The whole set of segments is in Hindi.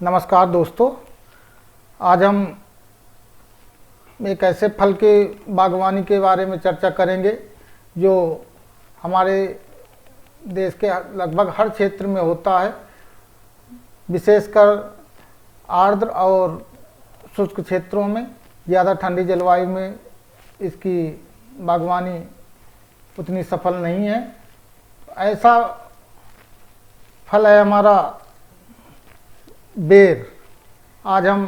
नमस्कार दोस्तों, आज हम एक ऐसे फल के बागवानी के बारे में चर्चा करेंगे जो हमारे देश के लगभग हर क्षेत्र में होता है। विशेषकर आर्द्र और शुष्क क्षेत्रों में, ज़्यादा ठंडी जलवायु में इसकी बागवानी उतनी सफल नहीं है। ऐसा फल है हमारा बेर। आज हम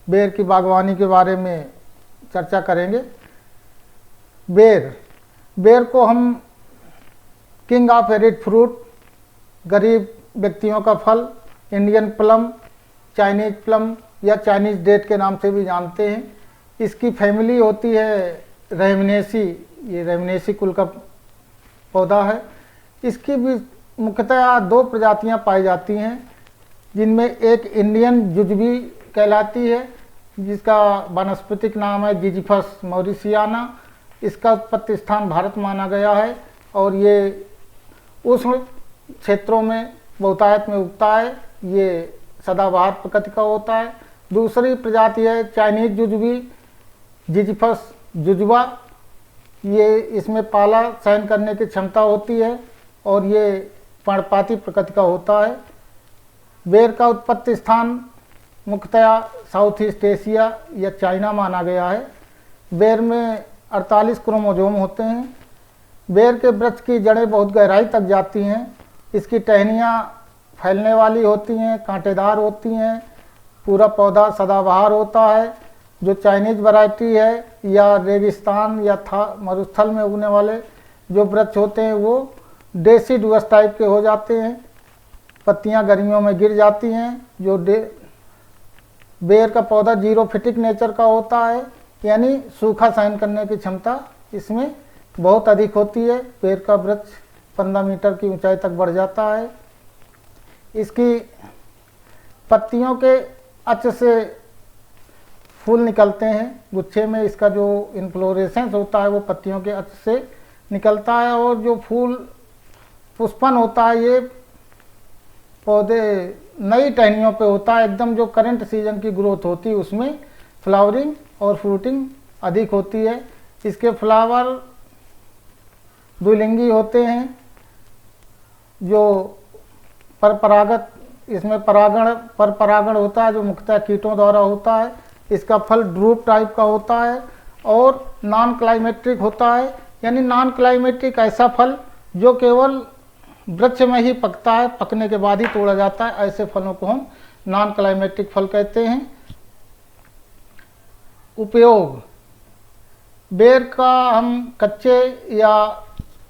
बेर की बागवानी के बारे में चर्चा करेंगे। बेर को हम किंग ऑफ एरिड फ्रूट, गरीब व्यक्तियों का फल, इंडियन प्लम, चाइनीज प्लम या चाइनीज डेट के नाम से भी जानते हैं। इसकी फैमिली होती है रेमनेसी। ये रेमनेसी कुल का पौधा है। इसकी भी मुख्यतः दो प्रजातियां पाई जाती हैं, जिनमें एक इंडियन जुजबी कहलाती है, जिसका वानस्पतिक नाम है जिजिफस मॉरिसियाना। इसका उत्पत्ति स्थान भारत माना गया है और ये उष्ण क्षेत्रों में बहुतायत में उगता है। ये सदाबहार प्रकृति का होता है। दूसरी प्रजाति है चाइनीज जुजबी, जिजिफस जुजबा। ये इसमें पाला सहन करने की क्षमता होती है और ये पर्णपाती प्रकृति का होता है। बेर का उत्पत्ति स्थान मुख्यतया साउथ ईस्ट एशिया या चाइना माना गया है। बेर में 48 क्रोमोसोम होते हैं। बेर के वृक्ष की जड़ें बहुत गहराई तक जाती हैं। इसकी टहनियाँ फैलने वाली होती हैं, कांटेदार होती हैं। पूरा पौधा सदाबहार होता है। जो चाइनीज वैरायटी है या रेगिस्तान या मरुस्थल में उगने वाले जो वृक्ष होते हैं वो डेसिडुअस टाइप के हो जाते हैं। पत्तियां गर्मियों में गिर जाती हैं। जो बेर का पौधा जीरोफिटिक नेचर का होता है, यानी सूखा सहन करने की क्षमता इसमें बहुत अधिक होती है। बेर का वृक्ष 15 मीटर की ऊंचाई तक बढ़ जाता है। इसकी पत्तियों के अक्ष से फूल निकलते हैं। गुच्छे में इसका जो इन्फ्लोरेसेंस होता है वो पत्तियों के अक्ष से निकलता है और जो फूल पुष्पन होता है ये पौधे नई टहनियों पे होता है। एकदम जो करंट सीजन की ग्रोथ होती है उसमें फ्लावरिंग और फ्रूटिंग अधिक होती है। इसके फ्लावर द्विलिंगी होते हैं। जो परपरागत, इसमें परपरागण होता है जो मुख्यतः कीटों द्वारा होता है। इसका फल ड्रूप टाइप का होता है और नॉन क्लाइमेट्रिक होता है। यानी नॉन क्लाइमेट्रिक ऐसा फल जो केवल वृक्ष में ही पकता है, पकने के बाद ही तोड़ा जाता है। ऐसे फलों को हम नॉन क्लाइमेटिक फल कहते हैं। उपयोग, बेर का हम कच्चे या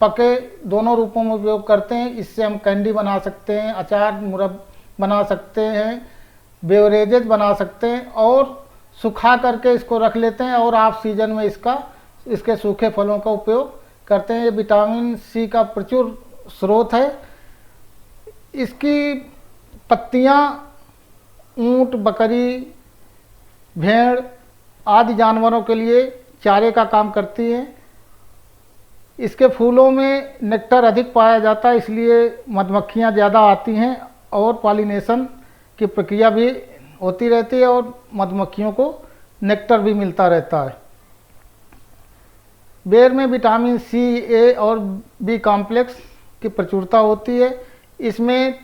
पके दोनों रूपों में उपयोग करते हैं। इससे हम कैंडी बना सकते हैं, अचार मुरब्बा बना सकते हैं, बेवरेजेज बना सकते हैं और सुखा करके इसको रख लेते हैं और ऑफ सीजन में इसके सूखे फलों का उपयोग करते हैं। ये विटामिन सी का प्रचुर स्रोत है। इसकी पत्तियां ऊंट, बकरी, भेड़ आदि जानवरों के लिए चारे का काम करती हैं। इसके फूलों में नेक्टर अधिक पाया जाता है, इसलिए मधुमक्खियां ज़्यादा आती हैं और पॉलिनेशन की प्रक्रिया भी होती रहती है और मधुमक्खियों को नेक्टर भी मिलता रहता है। बेर में विटामिन सी, ए और बी कॉम्प्लेक्स की प्रचुरता होती है। इसमें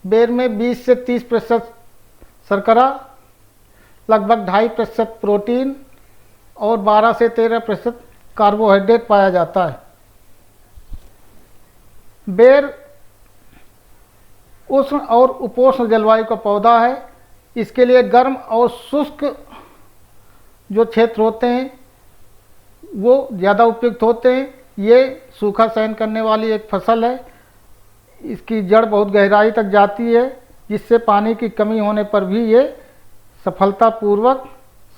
बेर में 20 से 30% शर्करा, लगभग 2.5% प्रोटीन और 12 से 13% कार्बोहाइड्रेट पाया जाता है। बेर उष्ण और उपोष्ण जलवायु का पौधा है। इसके लिए गर्म और शुष्क जो क्षेत्र होते हैं वो ज़्यादा उपयुक्त होते हैं। ये सूखा सहन करने वाली एक फसल है। इसकी जड़ बहुत गहराई तक जाती है, जिससे पानी की कमी होने पर भी ये सफलतापूर्वक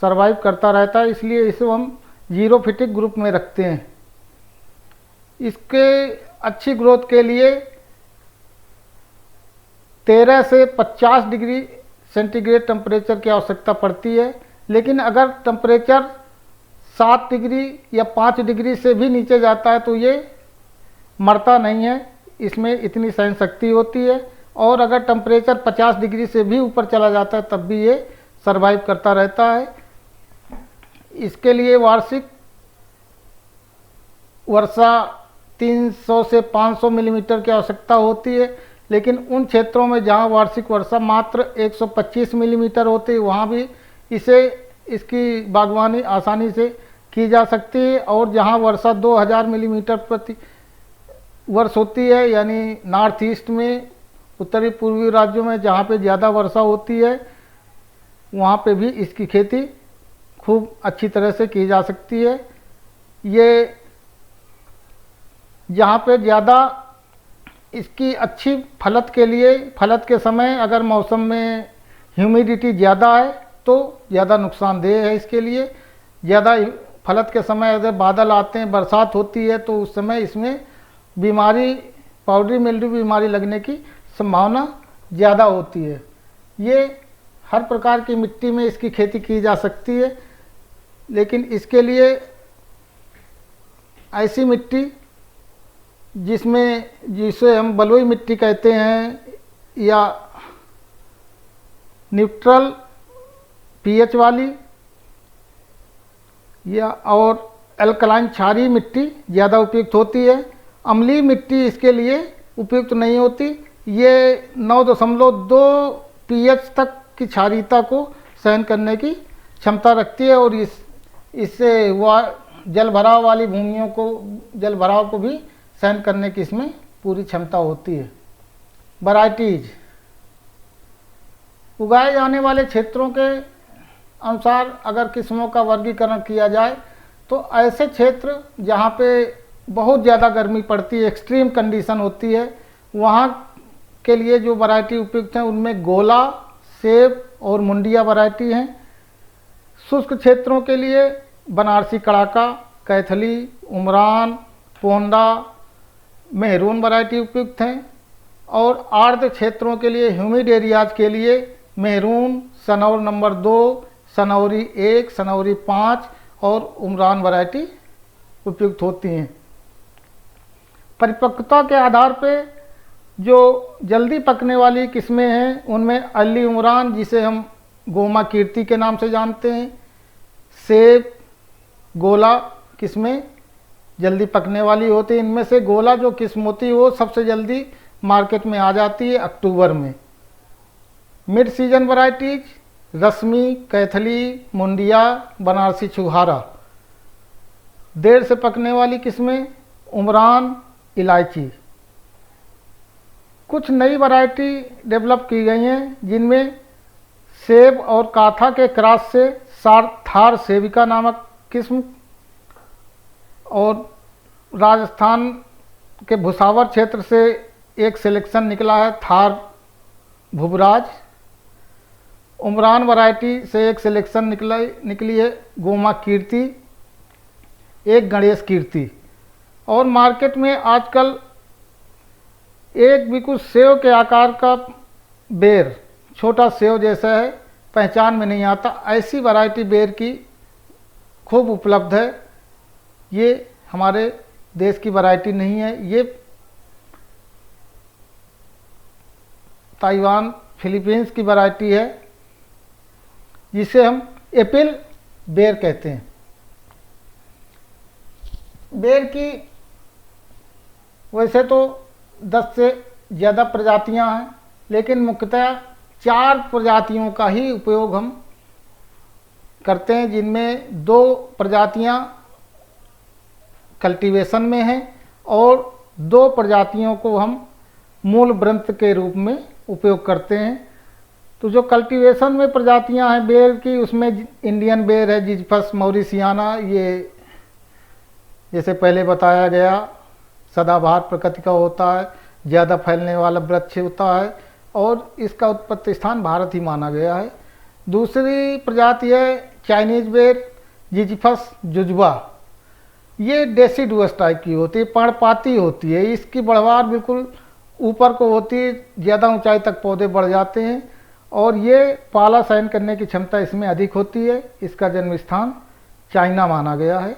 सर्वाइव करता रहता है। इसलिए इसे हम जीरोफिटिक ग्रुप में रखते हैं। इसके अच्छी ग्रोथ के लिए 13 से 50 डिग्री सेंटीग्रेड टेम्परेचर की आवश्यकता पड़ती है। लेकिन अगर टेम्परेचर 7 डिग्री या 5 डिग्री से भी नीचे जाता है तो ये मरता नहीं है। इसमें इतनी सहन शक्ति होती है और अगर टेम्परेचर 50 डिग्री से भी ऊपर चला जाता है तब भी ये सर्वाइव करता रहता है। इसके लिए वार्षिक वर्षा 300 से 500 मिलीमीटर की आवश्यकता होती है, लेकिन उन क्षेत्रों में जहां वार्षिक वर्षा मात्र 125 मिलीमीटर होती है वहां भी इसकी बागवानी आसानी से की जा सकती है। और जहां वर्षा 2000 मिलीमीटर प्रति वर्ष होती है, यानी नॉर्थ ईस्ट में, उत्तरी पूर्वी राज्यों में जहाँ पे ज़्यादा वर्षा होती है वहाँ पे भी इसकी खेती खूब अच्छी तरह से की जा सकती है। ये जहाँ पे ज़्यादा इसकी अच्छी फलत के लिए, फलत के समय अगर मौसम में ह्यूमिडिटी ज़्यादा है तो ज़्यादा नुकसानदेह है इसके लिए। ज़्यादा फलत के समय अगर बादल आते हैं, बरसात होती है, तो उस समय इसमें बीमारी, पाउडरी मिल्ड्यू बीमारी लगने की संभावना ज़्यादा होती है। ये हर प्रकार की मिट्टी में इसकी खेती की जा सकती है, लेकिन इसके लिए ऐसी मिट्टी जिसे हम बलुई मिट्टी कहते हैं या न्यूट्रल पीएच वाली या और एल्कलाइन क्षारीय मिट्टी ज़्यादा उपयुक्त होती है। अम्लीय मिट्टी इसके लिए उपयुक्त नहीं होती। ये 9.2 पीएच तक की क्षारीयता को सहन करने की क्षमता रखती है और इससे वह जल भराव वाली भूमियों को, जल भराव को भी सहन करने की इसमें पूरी क्षमता होती है। वैरायटीज उगाए जाने वाले क्षेत्रों के अनुसार अगर किस्मों का वर्गीकरण किया जाए तो ऐसे क्षेत्र जहाँ पे बहुत ज़्यादा गर्मी पड़ती है, एक्सट्रीम कंडीशन होती है, वहाँ के लिए जो वैरायटी उपयुक्त हैं उनमें गोला, सेब और मुंडिया वैरायटी हैं। शुष्क क्षेत्रों के लिए बनारसी कड़ाका, कैथली, उमरान, पोंडा, मेहरून वैरायटी उपयुक्त हैं। और आर्द्र क्षेत्रों के लिए, ह्यूमिड एरियाज के लिए मेहरून, सनौर नंबर 2, सनौरी 1, सनौरी 5 और उमरान वैरायटी उपयुक्त होती हैं। परिपक्वता के आधार पे जो जल्दी पकने वाली किस्में हैं उनमें अली उमरान, जिसे हम गोमा कीर्ति के नाम से जानते हैं, सेब, गोला किस्में जल्दी पकने वाली होती है। इनमें से गोला जो किस्म होती है वो सबसे जल्दी मार्केट में आ जाती है अक्टूबर में। मिड सीजन वैरायटीज रश्मि, कैथली, मुंडिया, बनारसी छुहारा। देर से पकने वाली किस्में उमरान, इलायची। कुछ नई वैरायटी डेवलप की गई हैं जिनमें सेब और काथा के क्रॉस से थार सेविका नामक किस्म, और राजस्थान के भुसावर क्षेत्र से एक सिलेक्शन निकला है थार भुवराज। उमरान वैरायटी से एक सिलेक्शन निकली है गोमा कीर्ति, एक गणेश कीर्ति। और मार्केट में आजकल एक भी कुछ सेव के आकार का बेर, छोटा सेव जैसा है, पहचान में नहीं आता, ऐसी वैरायटी बेर की खूब उपलब्ध है। ये हमारे देश की वैरायटी नहीं है, ये ताइवान, फिलीपींस की वैरायटी है जिसे हम एप्पल बेर कहते हैं। बेर की वैसे तो 10 से ज़्यादा प्रजातियां हैं, लेकिन मुख्यतः 4 प्रजातियों का ही उपयोग हम करते हैं, जिनमें 2 प्रजातियां कल्टीवेशन में हैं और 2 प्रजातियों को हम मूल वृंत के रूप में उपयोग करते हैं। तो जो कल्टीवेशन में प्रजातियां हैं बेर की, उसमें इंडियन बेर है, जिजिफस मॉरिसियाना, ये जैसे पहले बताया गया सदाबहार प्रकृति का होता है, ज़्यादा फैलने वाला वृक्ष होता है और इसका उत्पत्ति स्थान भारत ही माना गया है। दूसरी प्रजाति है चाइनीज बेर, जिजिफस जुजुबा। ये डेसिडुअस टाइप की होती है, पर्णपाती होती है, इसकी बढ़वार बिल्कुल ऊपर को होती है, ज़्यादा ऊंचाई तक पौधे बढ़ जाते हैं और ये पाला सहन करने की क्षमता इसमें अधिक होती है। इसका जन्म स्थान चाइना माना गया है।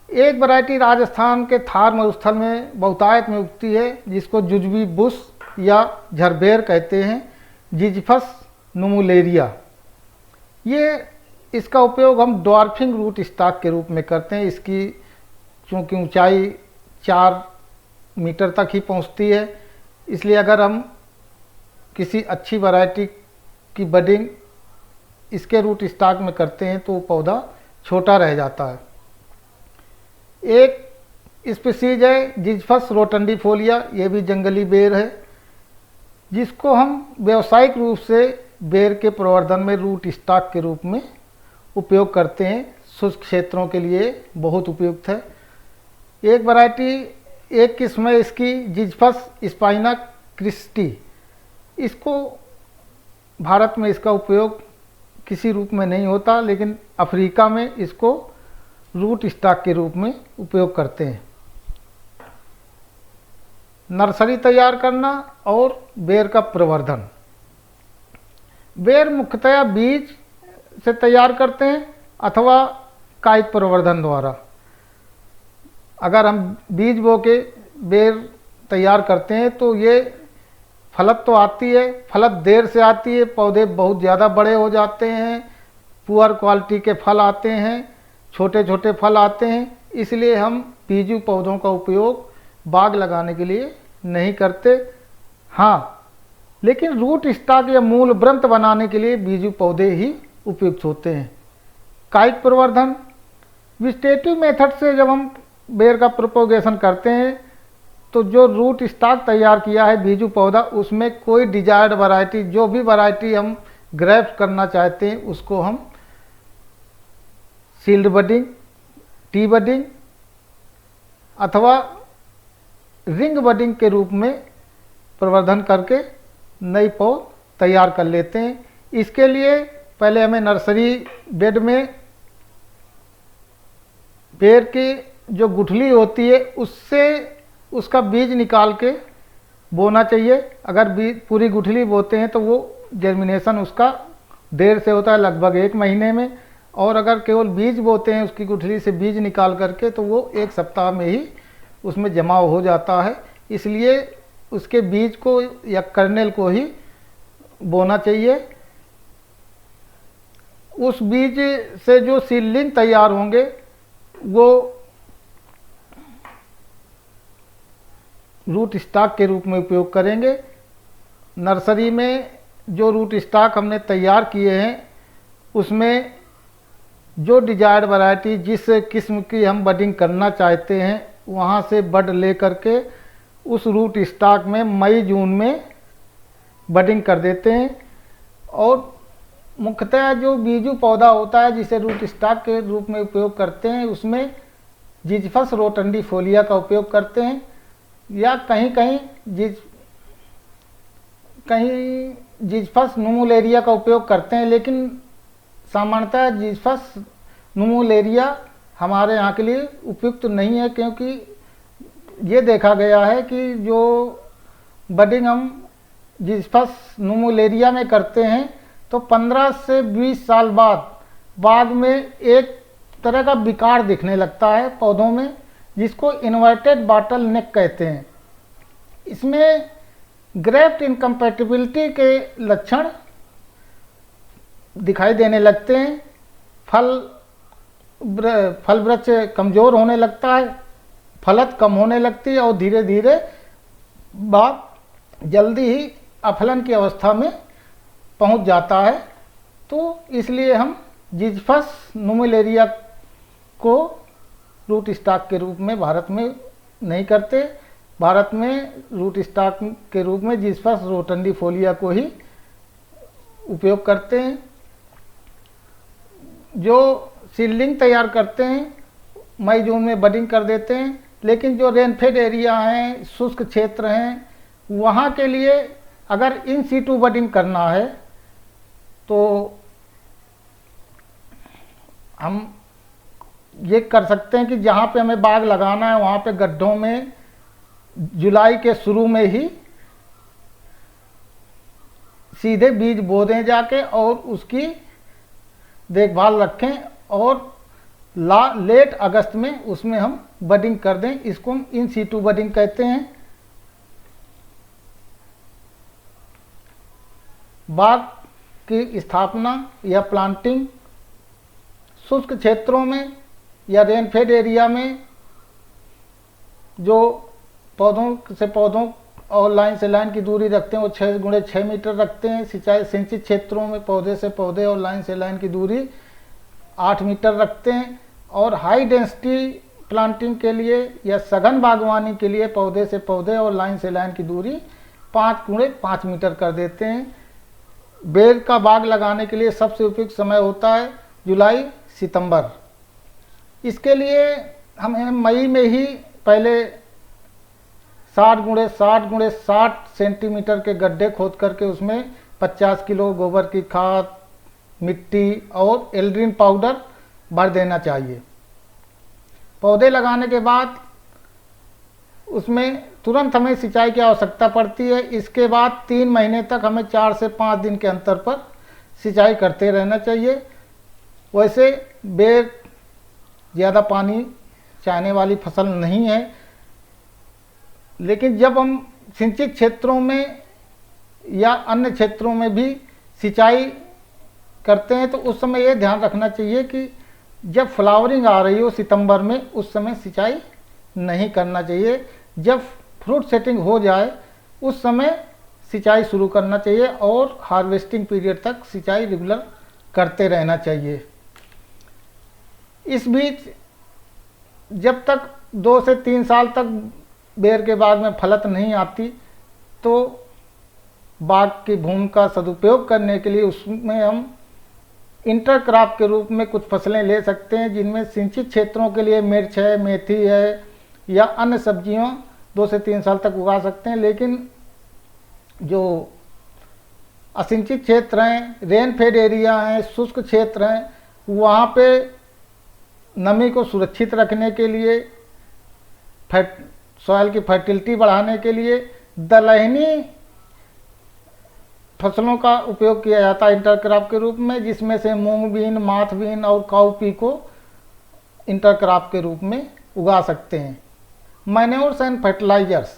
एक वैरायटी राजस्थान के थार मरुस्थल में बहुतायत में उगती है जिसको जुजबी बुश या झरबेर कहते हैं, जिज़फस नुमुलेरिया। ये इसका उपयोग हम ड्वार्फिंग रूट स्टॉक के रूप में करते हैं। इसकी चूँकि ऊंचाई 4 मीटर तक ही पहुंचती है, इसलिए अगर हम किसी अच्छी वैरायटी की बडिंग इसके रूट स्टॉक में करते हैं तो वो पौधा छोटा रह जाता है। एक स्पीसीज है जिज़फस रोटंडीफोलिया, ये भी जंगली बेर है, जिसको हम व्यावसायिक रूप से बेर के प्रवर्धन में रूट स्टॉक के रूप में उपयोग करते हैं। शुष्क क्षेत्रों के लिए बहुत उपयुक्त है। एक वैरायटी, एक किस्म है इसकी जिज़फस स्पाइना क्रिस्टी। इसको भारत में इसका उपयोग किसी रूप में नहीं होता, लेकिन अफ्रीका में इसको रूट स्टॉक के रूप में उपयोग करते हैं। नर्सरी तैयार करना और बेर का प्रवर्धन। बेर मुख्यतया बीज से तैयार करते हैं अथवा कायिक प्रवर्धन द्वारा। अगर हम बीज बो के बेर तैयार करते हैं तो ये फलत तो आती है, फलत देर से आती है, पौधे बहुत ज़्यादा बड़े हो जाते हैं, पुअर क्वालिटी के फल आते हैं, छोटे छोटे फल आते हैं। इसलिए हम बीजू पौधों का उपयोग बाग लगाने के लिए नहीं करते। हाँ, लेकिन रूट स्टॉक या मूल वृंत बनाने के लिए बीजू पौधे ही उपयुक्त होते हैं। कायिक प्रवर्धन, वेजिटेटिव मेथड से जब हम बेर का प्रोपोगेशन करते हैं तो जो रूट स्टॉक तैयार किया है बीजू पौधा, उसमें कोई डिजायर्ड वैरायटी, जो भी वैरायटी हम ग्रेफ्ट करना चाहते हैं उसको हम सील्ड बडिंग, टी बडिंग अथवा रिंग बडिंग के रूप में प्रवर्धन करके नई पौध तैयार कर लेते हैं। इसके लिए पहले हमें नर्सरी बेड में बेर की जो गुठली होती है उससे उसका बीज निकाल के बोना चाहिए। अगर बीज पूरी गुठली बोते हैं तो वो जर्मिनेशन उसका देर से होता है, लगभग 1 महीने में, और अगर केवल बीज बोते हैं उसकी गुठली से बीज निकाल करके तो वो 1 सप्ताह में ही उसमें जमाव हो जाता है। इसलिए उसके बीज को या कर्नेल को ही बोना चाहिए। उस बीज से जो सीडलिंग तैयार होंगे वो रूट स्टॉक के रूप में उपयोग करेंगे। नर्सरी में जो रूट स्टॉक हमने तैयार किए हैं उसमें जो डिजायर्ड वैरायटी, जिस किस्म की हम बडिंग करना चाहते हैं, वहाँ से बड ले करके उस रूट स्टॉक में मई जून में बडिंग कर देते हैं। और मुख्यतः जो बीजू पौधा होता है जिसे रूट स्टॉक के रूप में उपयोग करते हैं उसमें जिज़फस रोटंडीफोलिया का उपयोग करते हैं, या कहीं कहीं जिज़फस नुमुलेरिया का उपयोग करते हैं। लेकिन सामान्यतः जिज़फस नुमुलेरिया हमारे यहाँ के लिए उपयुक्त नहीं है, क्योंकि ये देखा गया है कि जो बडिंग हम जिज़फस नुमुलेरिया में करते हैं तो 15 से 20 साल बाद बाग में एक तरह का विकार दिखने लगता है पौधों में, जिसको इन्वर्टेड बॉटल नेक कहते हैं। इसमें ग्रेफ्ट इनकम्पैटिबिलिटी के लक्षण दिखाई देने लगते हैं। फल वृक्ष कमज़ोर होने लगता है, फलत कम होने लगती है और धीरे धीरे बाग जल्दी ही अफलन की अवस्था में पहुंच जाता है। तो इसलिए हम जिज़फस नुमुलेरिया को रूट स्टॉक के रूप में भारत में नहीं करते। भारत में रूट स्टॉक के रूप में जिज़फस रोटंडीफोलिया को ही उपयोग करते हैं। जो सीडलिंग तैयार करते हैं मई जून में बडिंग कर देते हैं, लेकिन जो रेनफेड एरिया हैं, शुष्क क्षेत्र हैं, वहाँ के लिए अगर इन सीटू बडिंग करना है तो हम ये कर सकते हैं कि जहाँ पे हमें बाग लगाना है वहाँ पे गड्ढों में जुलाई के शुरू में ही सीधे बीज बो दें जाके और उसकी देखभाल रखें, और लेट अगस्त में उसमें हम बडिंग कर दें। इसको हम इन सीटू बडिंग कहते हैं। बाग की स्थापना या प्लांटिंग शुष्क क्षेत्रों में या रेनफेड एरिया में जो पौधों से पौधों और लाइन से लाइन की दूरी रखते हैं वो 6x6 मीटर रखते हैं। सिंचाई सिंचित क्षेत्रों में पौधे से पौधे और लाइन से लाइन की दूरी 8 मीटर रखते हैं। और हाई डेंसिटी प्लांटिंग के लिए या सघन बागवानी के लिए पौधे से पौधे और लाइन से लाइन की दूरी 5x5 मीटर कर देते हैं। बेर का बाग लगाने के लिए सबसे उपयुक्त समय होता है जुलाई सितंबर। इसके लिए हमें मई में ही पहले 60x60x60 सेंटीमीटर के गड्ढे खोद करके उसमें 50 किलो गोबर की खाद, मिट्टी और एल्ड्रिन पाउडर भर देना चाहिए। पौधे लगाने के बाद उसमें तुरंत हमें सिंचाई की आवश्यकता पड़ती है। इसके बाद 3 महीने तक हमें 4 से 5 दिन के अंतर पर सिंचाई करते रहना चाहिए। वैसे बेर ज़्यादा पानी चाहने वाली फसल नहीं है, लेकिन जब हम सिंचित क्षेत्रों में या अन्य क्षेत्रों में भी सिंचाई करते हैं तो उस समय ये ध्यान रखना चाहिए कि जब फ्लावरिंग आ रही हो सितंबर में, उस समय सिंचाई नहीं करना चाहिए। जब फ्रूट सेटिंग हो जाए उस समय सिंचाई शुरू करना चाहिए और हार्वेस्टिंग पीरियड तक सिंचाई रेगुलर करते रहना चाहिए। इस बीच जब तक 2 से 3 साल तक बेर के बाग में फलत नहीं आती तो बाग की भूमि का सदुपयोग करने के लिए उसमें हम इंटरक्रॉप के रूप में कुछ फसलें ले सकते हैं, जिनमें सिंचित क्षेत्रों के लिए मिर्च है, मेथी है या अन्य सब्जियां 2 से 3 साल तक उगा सकते हैं। लेकिन जो असिंचित क्षेत्र हैं, रेनफेड एरिया हैं, शुष्क क्षेत्र हैं, वहाँ पे नमी को सुरक्षित रखने के लिए, सॉइल की फर्टिलिटी बढ़ाने के लिए दलहनी फसलों का उपयोग किया जाता है इंटरक्रॉप के रूप में, जिसमें से मूंग बीन, माथ बीन और काउपी को इंटरक्रॉप के रूप में उगा सकते हैं। मैन्योर्स एंड फर्टिलाइजर्स,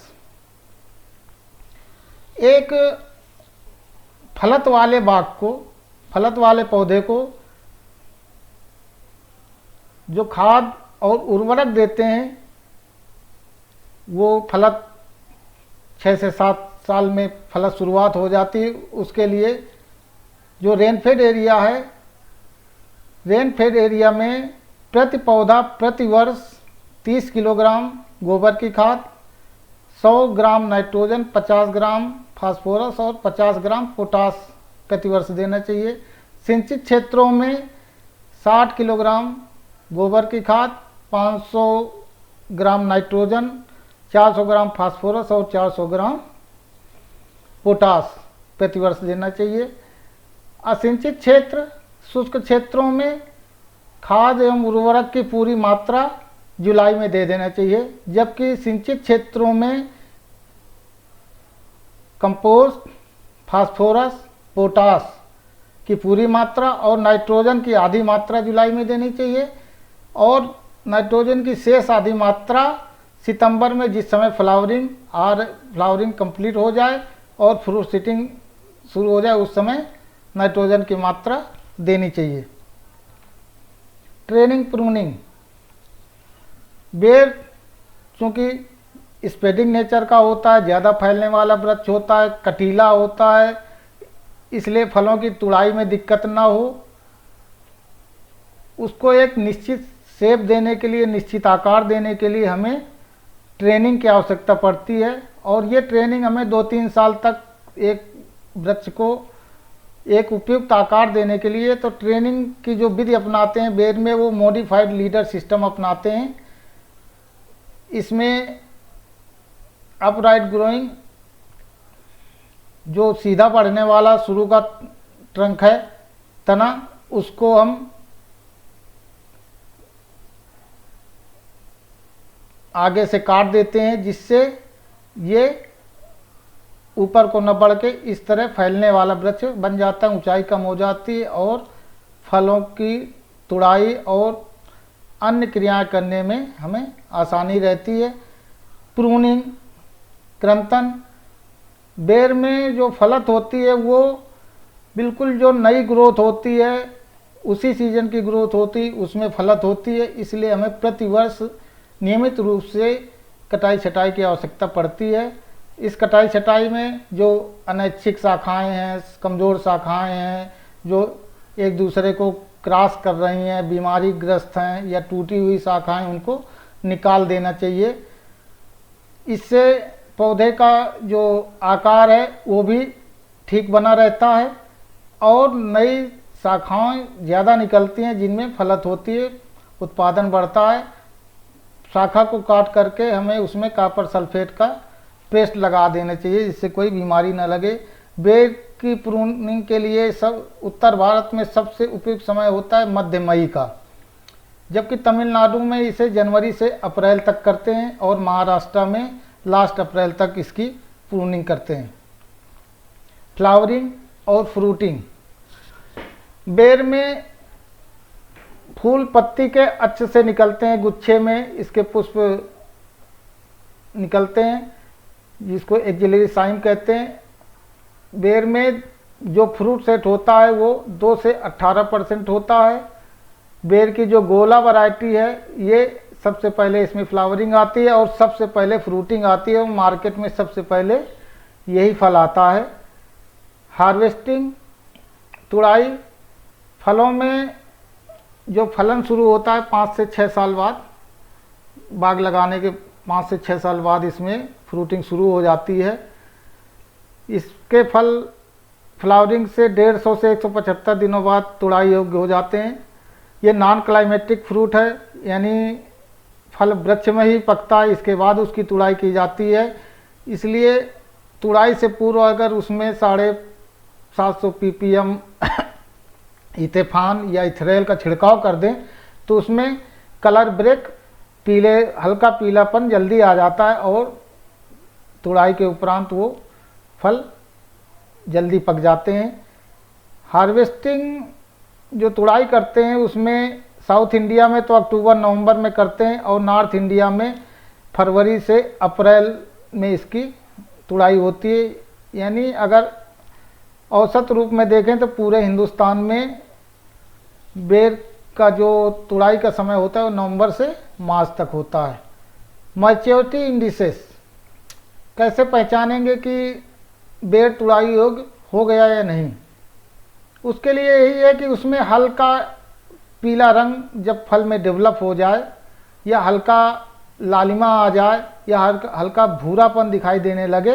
एक फलत वाले बाग को, फलत वाले पौधे को जो खाद और उर्वरक देते हैं वो फलत 6 से 7 साल में फलत शुरुआत हो जाती है। उसके लिए जो रेनफेड एरिया है, रेनफेड एरिया में प्रति पौधा प्रति वर्ष 30 किलोग्राम गोबर की खाद, 100 ग्राम नाइट्रोजन, 50 ग्राम फास्फोरस और 50 ग्राम पोटास प्रति वर्ष देना चाहिए। सिंचित क्षेत्रों में 60 किलोग्राम गोबर की खाद, 500 ग्राम नाइट्रोजन, 400 ग्राम फास्फोरस और 400 ग्राम पोटास प्रति वर्ष देना चाहिए। असिंचित क्षेत्र, शुष्क क्षेत्रों में खाद एवं उर्वरक की पूरी मात्रा जुलाई में दे देना चाहिए, जबकि सिंचित क्षेत्रों में कंपोस्ट, फास्फोरस, पोटास की पूरी मात्रा और नाइट्रोजन की आधी मात्रा जुलाई में देनी चाहिए और नाइट्रोजन की शेष आधी मात्रा सितंबर में, जिस समय फ्लावरिंग कंप्लीट हो जाए और फ्रूट सेटिंग शुरू हो जाए, उस समय नाइट्रोजन की मात्रा देनी चाहिए। ट्रेनिंग प्रूनिंग, बेर चूँकि स्प्रेडिंग नेचर का होता है, ज़्यादा फैलने वाला वृक्ष होता है, कटीला होता है, इसलिए फलों की तुड़ाई में दिक्कत ना हो, उसको एक निश्चित शेप देने के लिए, निश्चित आकार देने के लिए हमें ट्रेनिंग की आवश्यकता पड़ती है। और ये ट्रेनिंग हमें 2-3 साल तक एक वृक्ष को एक उपयुक्त आकार देने के लिए, तो ट्रेनिंग की जो विधि अपनाते हैं बेर में, वो मॉडिफाइड लीडर सिस्टम अपनाते हैं। इसमें अपराइट ग्रोइंग, जो सीधा बढ़ने वाला शुरू का ट्रंक है, तना, उसको हम आगे से काट देते हैं, जिससे ये ऊपर को न बढ़ के इस तरह फैलने वाला वृक्ष बन जाता है, ऊंचाई कम हो जाती है और फलों की तुड़ाई और अन्य क्रियाएं करने में हमें आसानी रहती है। प्रूनिंग, क्रंथन, बेर में जो फलत होती है वो बिल्कुल जो नई ग्रोथ होती है उसी सीजन की ग्रोथ होती, उसमें फलत होती है, इसलिए हमें प्रतिवर्ष नियमित रूप से कटाई छटाई की आवश्यकता पड़ती है। इस कटाई छटाई में जो अनैच्छिक शाखाएं हैं, कमज़ोर शाखाएं हैं, जो एक दूसरे को क्रॉस कर रही हैं, बीमारी ग्रस्त हैं या टूटी हुई शाखाएं, उनको निकाल देना चाहिए। इससे पौधे का जो आकार है वो भी ठीक बना रहता है और नई शाखाएं ज़्यादा निकलती हैं जिनमें फलत होती है, उत्पादन बढ़ता है। शाखा को काट करके हमें उसमें कॉपर सल्फेट का पेस्ट लगा देना चाहिए जिससे कोई बीमारी न लगे। बेर की प्रूनिंग के लिए सब उत्तर भारत में सबसे उपयुक्त समय होता है मध्य मई का, जबकि तमिलनाडु में इसे जनवरी से अप्रैल तक करते हैं और महाराष्ट्र में लास्ट अप्रैल तक इसकी प्रूनिंग करते हैं। फ्लावरिंग और फ्रूटिंग। बेर में फूल पत्ती के अक्ष से निकलते हैं, गुच्छे में इसके पुष्प निकलते हैं जिसको एक्सिलरी साइम कहते हैं। बेर में जो फ्रूट सेट होता है वो 2 से 18% होता है। बेर की जो गोला वैरायटी है ये सबसे पहले इसमें फ्लावरिंग आती है और सबसे पहले फ्रूटिंग आती है और मार्केट में सबसे पहले यही फल आता है। हार्वेस्टिंग, तुड़ाई। फलों में जो फलन शुरू होता है 5 से 6 साल बाद, बाग लगाने के 5 से 6 साल बाद इसमें फ्रूटिंग शुरू हो जाती है। इसके फल फ्लावरिंग से 150 से 175 दिनों बाद तुड़ाई योग्य हो जाते हैं। ये नॉन क्लाइमेटिक फ्रूट है, यानी फल वृक्ष में ही पकता है, इसके बाद उसकी तुड़ाई की जाती है। इसलिए तुड़ाई से पूर्व अगर उसमें 750 ppm इथेफान या इथरेल का छिड़काव कर दें तो उसमें कलर ब्रेक, हल्का पीलापन जल्दी आ जाता है और तुड़ाई के उपरांत वो फल जल्दी पक जाते हैं। हार्वेस्टिंग जो तुड़ाई करते हैं उसमें साउथ इंडिया में तो अक्टूबर नवंबर में करते हैं और नॉर्थ इंडिया में फरवरी से अप्रैल में इसकी तुड़ाई होती है। यानी अगर औसत रूप में देखें तो पूरे हिंदुस्तान में बेर का जो तुड़ाई का समय होता है वो नवंबर से मार्च तक होता है। Maturity indices. कैसे पहचानेंगे कि बेर तुड़ाई योग्य हो गया या नहीं? उसके लिए यही है कि उसमें हल्का पीला रंग जब फल में डेवलप हो जाए या हल्का लालिमा आ जाए या हल्का भूरापन दिखाई देने लगे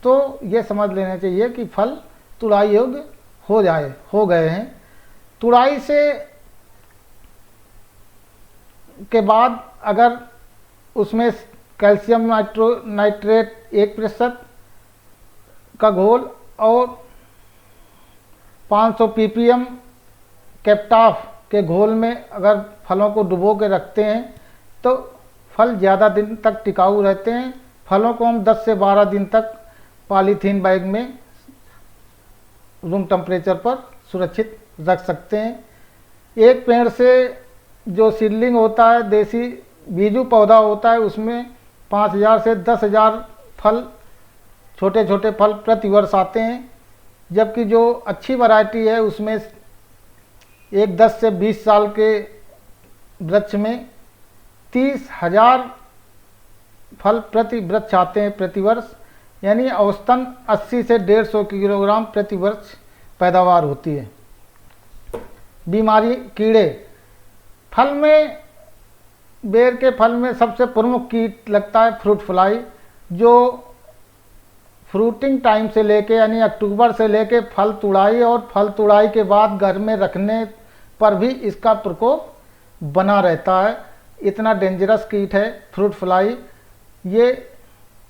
तो ये समझ लेना चाहिए कि फल तुड़ाई योग्य हो गए हैं। तुड़ाई से के बाद अगर उसमें कैल्शियम नाइट्रेट 1% का घोल और 500 ppm कैप्टाफ के घोल में अगर फलों को डुबो के रखते हैं तो फल ज़्यादा दिन तक टिकाऊ रहते हैं। फलों को हम 10 से 12 दिन तक पॉलीथीन बैग में रूम टेम्परेचर पर सुरक्षित रख सकते हैं। एक पेड़ से जो सीडलिंग होता है, देसी बीजू पौधा होता है, उसमें 5000 से 10,000 फल, छोटे छोटे फल प्रतिवर्ष आते हैं, जबकि जो अच्छी वैरायटी है उसमें एक 10 से 20 साल के वृक्ष में 30,000 फल प्रति वृक्ष आते हैं प्रतिवर्ष। यानी औसतन 80 से 150 किलोग्राम प्रतिवर्ष पैदावार होती है। बीमारी, कीड़े। फल में, बेर के फल में सबसे प्रमुख कीट लगता है फ्रूट फ्लाई, जो फ्रूटिंग टाइम से लेके यानी अक्टूबर से लेके फल तुड़ाई और फल तुड़ाई के बाद घर में रखने पर भी इसका प्रकोप बना रहता है। इतना डेंजरस कीट है फ्रूट फ्लाई। ये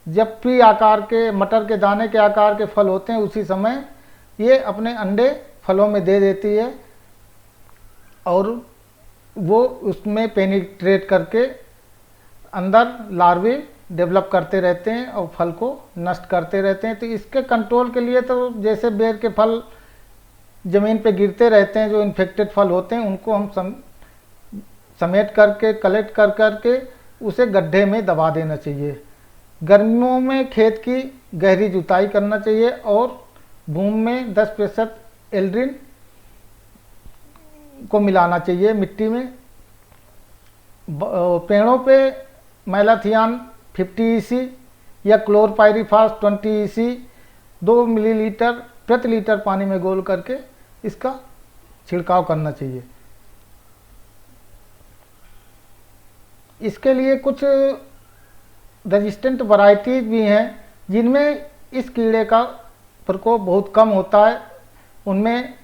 जब भी आकार के, मटर के दाने के आकार के फल होते हैं उसी समय ये अपने अंडे फलों में दे देती है और वो उसमें पेनिट्रेट करके अंदर लार्वे डेवलप करते रहते हैं और फल को नष्ट करते रहते हैं। तो इसके कंट्रोल के लिए तो जैसे बेर के फल ज़मीन पे गिरते रहते हैं, जो इन्फेक्टेड फल होते हैं उनको हम समेट करके, कलेक्ट कर करके उसे गड्ढे में दबा देना चाहिए। गर्मियों में खेत की गहरी जुताई करना चाहिए और भूमि में 10% एल्ड्रिन को मिलाना चाहिए मिट्टी में। पेड़ों पे मैलाथियान 50 EC या क्लोरपाइरीफास 20 EC 2 मिलीलीटर प्रति लीटर पानी में घोल करके इसका छिड़काव करना चाहिए। इसके लिए कुछ रेजिस्टेंट वैरायटीज भी हैं जिनमें इस कीड़े का प्रकोप बहुत कम होता है। उनमें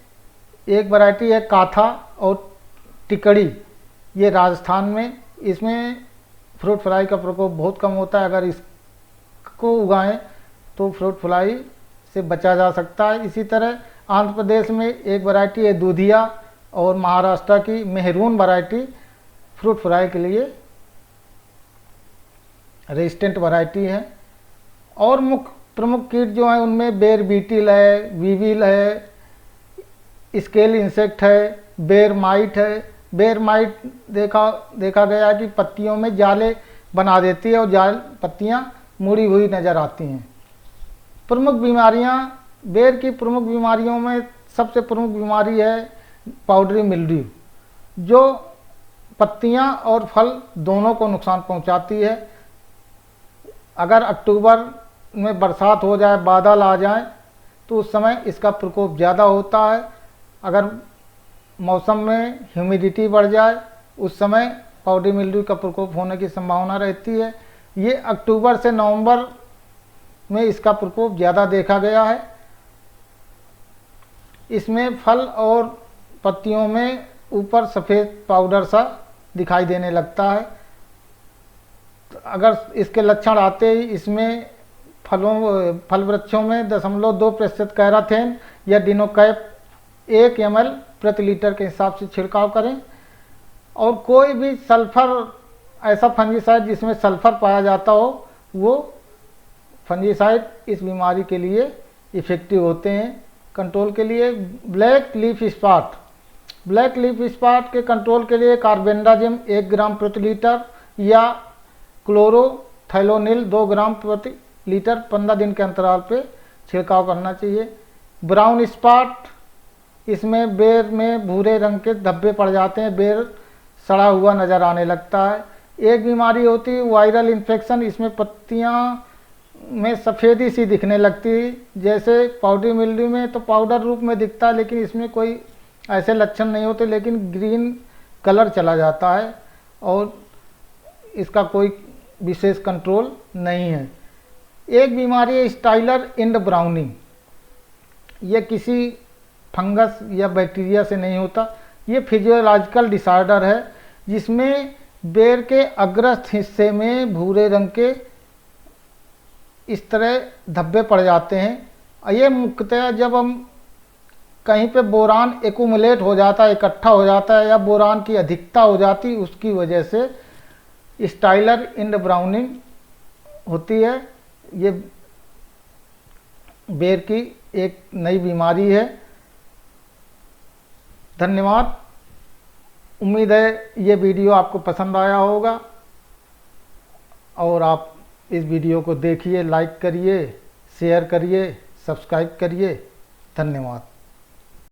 एक वैरायटी है काथा और टिकड़ी, ये राजस्थान में, इसमें फ्रूट फ्लाई का प्रकोप बहुत कम होता है। अगर इसको उगाएं तो फ्रूट फ्लाई से बचा जा सकता है। इसी तरह आंध्र प्रदेश में एक वैरायटी है दूधिया और महाराष्ट्र की मेहरून वैरायटी फ्रूट फ्लाई के लिए रेजिस्टेंट वैरायटी है। और प्रमुख कीट जो हैं उनमें बेर बीटिल है, वीविल है, स्केल इंसेक्ट है, बेर माइट है। बेर माइट देखा गया कि पत्तियों में जाले बना देती है और पत्तियां मुड़ी हुई नज़र आती हैं। प्रमुख बीमारियां, बेर की प्रमुख बीमारियों में सबसे प्रमुख बीमारी है पाउडरी मिल्ड्यू, जो पत्तियां और फल दोनों को नुकसान पहुंचाती है। अगर अक्टूबर में बरसात हो जाए, बादल आ जाए, तो उस समय इसका प्रकोप ज़्यादा होता है। अगर मौसम में ह्यूमिडिटी बढ़ जाए, उस समय पाउडरी मिल्ड्यू का प्रकोप होने की संभावना रहती है। ये अक्टूबर से नवंबर में इसका प्रकोप ज़्यादा देखा गया है। इसमें फल और पत्तियों में ऊपर सफ़ेद पाउडर सा दिखाई देने लगता है। तो अगर इसके लक्षण आते ही इसमें फल वृक्षों में 0.2% कैराथेन या डिनोकैप 1 ml प्रति लीटर के हिसाब से छिड़काव करें। और कोई भी सल्फर, ऐसा फंजीसाइड जिसमें सल्फर पाया जाता हो, वो फंजीसाइड इस बीमारी के लिए इफ़ेक्टिव होते हैं कंट्रोल के लिए। ब्लैक लीफ स्पॉट के कंट्रोल के लिए कार्बेंडाजिम 1 ग्राम प्रति लीटर या क्लोरोथैलोनिल 2 ग्राम प्रति लीटर 15 दिन के अंतराल पे छिड़काव करना चाहिए। ब्राउन स्पॉट, इसमें बेर में भूरे रंग के धब्बे पड़ जाते हैं, बेर सड़ा हुआ नज़र आने लगता है। एक बीमारी होती है वायरल इन्फेक्शन, इसमें पत्तियां में सफ़ेदी सी दिखने लगती है। जैसे पाउडरी मिल्ड्यू में तो पाउडर रूप में दिखता है, लेकिन इसमें कोई ऐसे लक्षण नहीं होते, लेकिन ग्रीन कलर चला जाता है और इसका कोई विशेष कंट्रोल नहीं है। एक बीमारी है स्टाइलर इंड ब्राउनिंग, ये किसी फंगस या बैक्टीरिया से नहीं होता, ये फिजियोलॉजिकल डिसऑर्डर है जिसमें बेर के अग्रस्थ हिस्से में भूरे रंग के इस तरह धब्बे पड़ जाते हैं। ये मुख्यतः जब हम कहीं पे बोरान एक्यूमुलेट हो जाता है, इकट्ठा हो जाता है, या बोरान की अधिकता हो जाती है, उसकी वजह से स्टाइलर इंड ब्राउनिंग होती है। ये बेर की एक नई बीमारी है। धन्यवाद। उम्मीद है ये वीडियो आपको पसंद आया होगा और आप इस वीडियो को देखिए, लाइक करिए, शेयर करिए, सब्सक्राइब करिए। धन्यवाद।